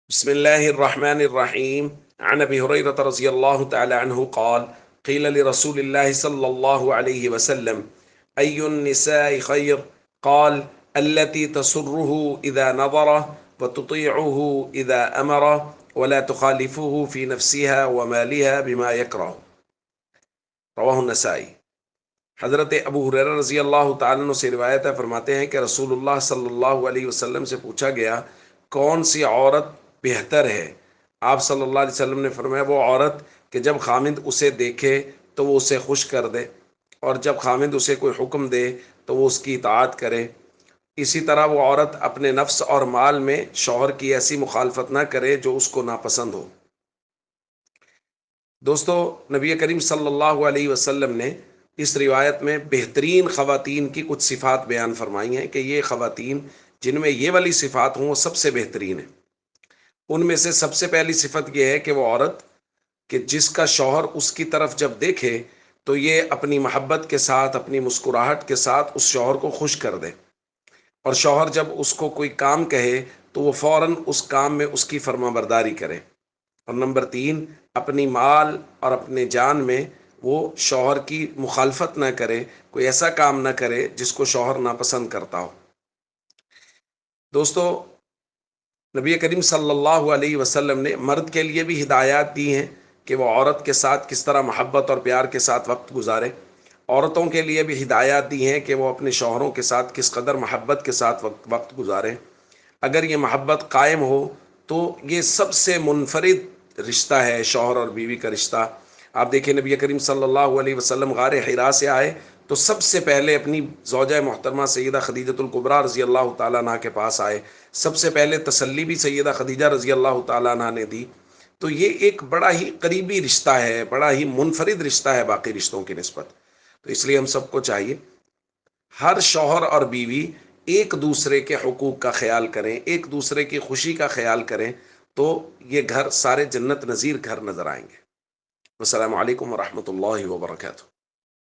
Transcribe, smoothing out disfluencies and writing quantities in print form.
بسم الله الرحمن الرحيم. عن أبي هريرة رضي الله تعالى عنه قال: قيل لرسول الله صلى الله عليه وسلم: أي النساء خير؟ قال: التي تسره إذا نظر وتطيعه إذا أمر ولا تخالفه في نفسها ومالها بما يكره. رواہ النسائی۔ حضرت ابو ہریرہ رضی اللہ تعالیٰ عنہ سے روایت ہے، فرماتے ہیں کہ رسول اللہ صلی اللہ علیہ وسلم سے پوچھا گیا کون سی عورت بہتر ہے؟ آپ صلی اللہ علیہ وسلم نے فرمایا وہ عورت کہ جب خامند اسے دیکھے تو وہ اسے خوش کر دے، اور جب خامند اسے کوئی حکم دے تو وہ اس کی اطاعت کرے۔ اسی طرح وہ عورت اپنے نفس اور مال میں شوہر کی ایسی مخالفت نہ کرے جو اس کو ناپسند ہو۔ دوستو، نبی کریم صلی اللہ علیہ وسلم نے اس روایت میں بہترین خواتین کی کچھ صفات بیان فرمائی ہیں کہ یہ خواتین جن میں یہ والی صفات ہوں وہ سب سے بہترین ہیں۔ ان میں سے سب سے پہلی صفت یہ ہے کہ وہ عورت کہ جس کا شوہر اس کی طرف جب دیکھے تو یہ اپنی محبت کے ساتھ، اپنی مسکراہٹ کے ساتھ اس شوہر کو خوش کر دے، اور شوہر جب اس کو کوئی کام کہے تو وہ فوراً اس کام میں اس کی فرما برداری کرے۔ اور نمبر 3، اپنی مال اور اپنے جان میں وہ شوہر کی مخالفت نہ کرے، کوئی ایسا کام نہ کرے جس کو شوہر ناپسند کرتا ہو۔ دوستو، نبی کریم صلی اللہ علیہ وسلم نے مرد کے لیے بھی ہدایات دی ہیں کہ وہ عورت کے ساتھ کس طرح محبت اور پیار کے ساتھ وقت گزارے۔ عورتوں کے لیے بھی ہدایات دی ہیں کہ وہ اپنے شوہروں کے ساتھ کس قدر محبت کے ساتھ وقت گزاریں۔ اگر یہ محبت قائم ہو تو یہ سب سے منفرد رشتہ ہے شوہر اور بیوی کا رشتہ۔ آپ دیکھیں نبی کریم صلی اللہ علیہ وسلم غار حرا سے آئے تو سب سے پہلے اپنی زوجہ محترمہ سیدہ خدیجۃ الکبریٰ رضی اللہ تعالیٰ عنہ کے پاس آئے۔ سب سے پہلے تسلی بھی سیدہ خدیجہ رضی اللہ تعالیٰ عنہ نے دی۔ تو یہ ایک بڑا ہی قریبی رشتہ ہے، بڑا ہی منفرد رشتہ ہے باقی رشتوں کی نسبت۔ تو اس لیے ہم سب کو چاہیے ہر شوہر اور بیوی ایک دوسرے کے حقوق کا خیال کریں، ایک دوسرے کی خوشی کا خیال کریں، تو یہ گھر سارے جنت نظیر گھر نظر آئیں گے۔ السلام علیکم ورحمۃ اللہ وبرکاتہ۔